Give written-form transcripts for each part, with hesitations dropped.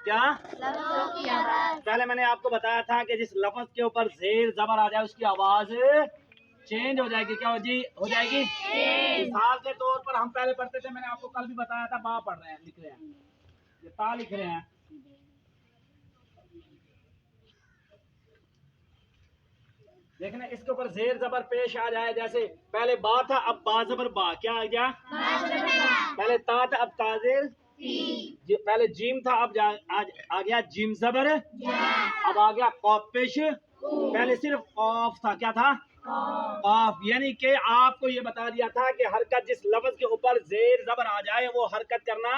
کیا؟ پہلے میں نے آپ کو بتایا تھا کہ جس لفظ کے اوپر زیر زبر آ جائے اس کی آواز چینج ہو جائے گی. کیا ہو جائے گی؟ مثال کے طور پر ہم پہلے پڑھتے تھے, میں نے آپ کو کل بھی بتایا تھا, با پڑھ رہے ہیں, لکھ رہے ہیں, یہ تا لکھ رہے ہیں. دیکھنا اس کے اوپر زیر زبر پیش آ جائے, جیسے پہلے با تھا اب با زبر با, کیا آ گیا؟ پہلے تا تھا اب تا زیر, پہلے جیم تھا اب آ گیا جیم زبر, اب آ گیا قاف پیش. پہلے صرف قاف تھا, کیا تھا؟ قاف. یعنی کہ آپ کو یہ بتا دیا تھا کہ حرکت جس لفظ کے اوپر زیر زبر آ جائے وہ حرکت کرنا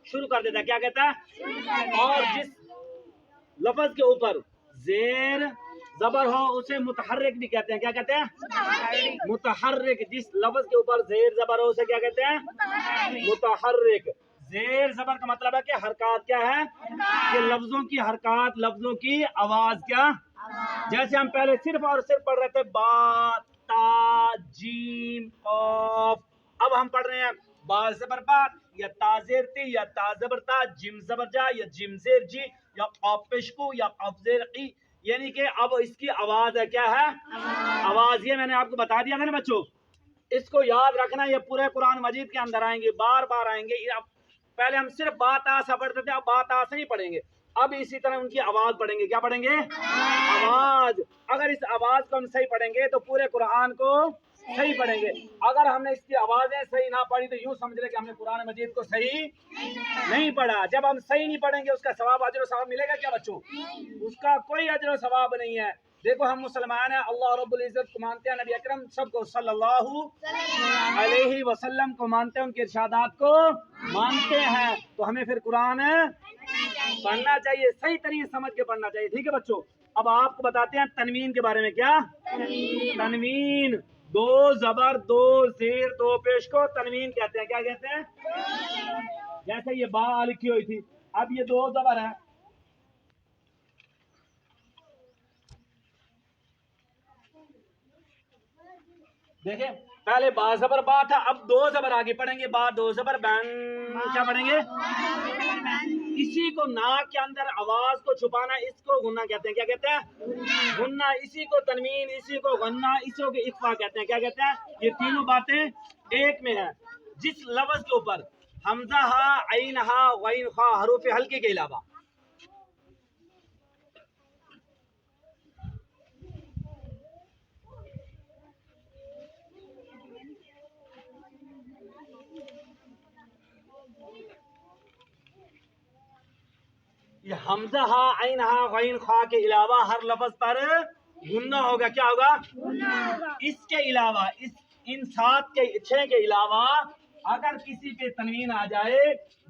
شروع کر دیتا ہے. کیا کہتا ہے؟ اور جس لفظ کے اوپر زیر زبر ہو اسے متحرک بھی کہتے ہیں. کیا کہتے ہیں؟ متحرک. جس لفظ کے اوپر زیر زبر ہو اسے کیا کہتے ہیں؟ متحرک. زیر زبر کا مطلب ہے کہ حرکات کیا ہے؟ کہ لفظوں کی حرکات, لفظوں کی آواز. کیا؟ جیسے ہم پہلے صرف اور صرف پڑھ رہے تھے با تا جیم قاف, اب ہم پڑھ رہے ہیں با زبر با یا تا زیر تی یا تا زبر تا, جیم زبر جا یا جیم زیر جی یا قاف پیش کو یا قاف زیر قی. یعنی کہ اب اس کی آواز ہے, کیا ہے؟ آواز. یہ میں نے آپ کو بتا دیا تھا نا بچوں, اس کو یاد رکھنا, یہ پورے قرآن مجید کے اندر آئیں گے, بار بار آئیں گے. پہلے ہم صرف با تا سا پڑھتے تھے, اب با تا سے نہیں پڑھیں گے, اب اسی طرح ان کی آواز پڑھیں گے. کیا پڑھیں گے؟ آواز. اگر اس آواز کو ہم صحیح پڑھیں گے تو پورے قرآن کو صحیح پڑھیں گے. اگر ہم نے اس کی آوازیں صحیح نہ پڑھی تو یوں سمجھ لیں کہ ہم نے قرآن مجید کو صحیح نہیں پڑھا. جب ہم صحیح نہیں پڑھیں گے اس کا ثواب, اجر و ثواب ملے گا کیا بچوں؟ اس کا کوئی اجر و ثواب نہیں ہے. دیکھو ہم مسلمان ہیں, اللہ رب العزت کو مانتے ہیں, نبی اکرم سب کو صلی اللہ علیہ وسلم کو مانتے ہیں, ان کے ارشادات کو مانتے ہیں, تو ہمیں پھر قرآن پڑھنا چاہیے, صحیح طریقے سمجھ کے پڑھنا چاہیے. ٹھیک ہے بچوں, اب آپ کو بتاتے ہیں تنوین کے بارے میں. کیا تنوین؟ دو زبر دو زیر دو پیش کو تنوین کہتے ہیں. کیا کہتے ہیں؟ جیسے یہ با لکھی ہوئی تھی, اب یہ دو زبر ہے, دیکھیں پہلے با زبر با تھا, اب دو زبر آگے پڑھیں گے, با دو زبر بین. کیا پڑھیں گے؟ اسی کو ناک کے اندر آواز کو چھپانا, اس کو غنہ کہتے ہیں. کیا کہتے ہیں؟ غنہ. اسی کو تنوین, اسی کو غنہ, اسی کو اخفا کہتے ہیں. کیا کہتے ہیں؟ یہ تینوں باتیں ایک میں ہیں. جس لفظ کے اوپر حمزہ ہا عین ہا غین خا حروف ہلکے کے علاوہ یہ حمزہ ہا عین ہا غین خا کے علاوہ ہر لفظ پر غنہ ہوگا. کیا ہوگا؟ اس کے علاوہ ان 6 کے علاوہ اگر کسی پہ تنوین آ جائے,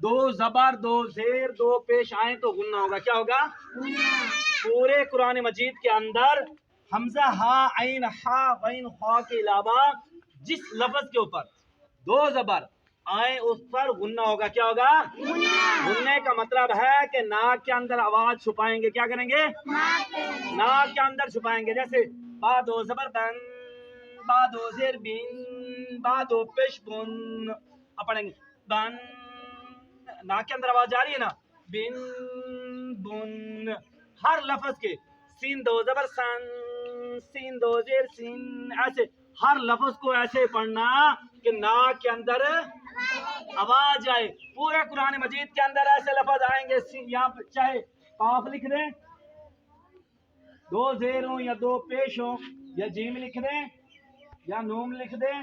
دو زبر دو زیر دو پیش آئیں تو غنہ ہوگا. کیا ہوگا؟ پورے قرآن مجید کے اندر حمزہ ہا عین ہا غین خا کے علاوہ جس لفظ کے اوپر دو زبر آئیں اس پر غنہ ہوگا. کیا ہوگا؟ غننے کا مطلب ہے کہ ناک کے اندر آواز چھپائیں گے. کیا کریں گے؟ ناک کے اندر چھپائیں گے. جیسے با دو زبر بن, با دو زیر بین, با دو پیش بن. اب پڑھیں گے بن, ناک کے اندر آواز جا رہی ہے نا, بن بن. ہر لفظ کے سین دو زبر سن, سین دو زیر سین, ایسے ہر لفظ کو ایسے پڑھنا کہ ناک کے اندر آواز جائے. پورے قرآن مجید کے اندر ایسے لفظ آئیں گے, یہاں چاہے قاف لکھ دیں, دو زیر ہوں یا دو پیش ہوں, یا جیم لکھ دیں یا نون لکھ دیں,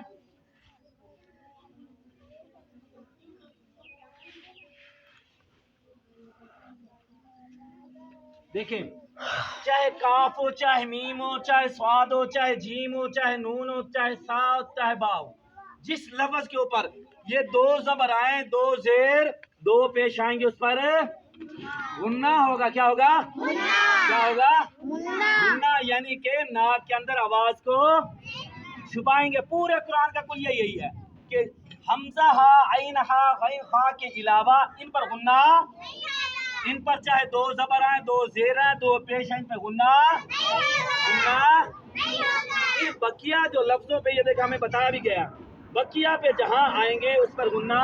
دیکھیں چاہے کاف ہو, چاہے میم ہو, چاہے صاد ہو, چاہے جیم ہو, چاہے نون ہو, چاہے سا ہو, چاہے با ہو, جس لفظ کے اوپر یہ دو زبر آئیں, دو زیر دو پیش آئیں گے, اس پر غنہ ہوگا. کیا ہوگا؟ کیا ہوگا؟ غنہ. یعنی کہ ناک کے اندر آواز کو چھپائیں گے. پورے قرآن کا کل یہی ہے کہ حمزہ ہا عین ہا غین خا کے علاوہ ان پر غنہ, ان پر چاہے دو زبر آئیں, دو زیر آئیں, دو پیش آئیں, ان پہ غنہ بقیہ جو لفظوں پہ, یہ دیکھا ہمیں بتایا بھی گیا, بقیہ پہ جہاں آئیں گے اس پر غنہ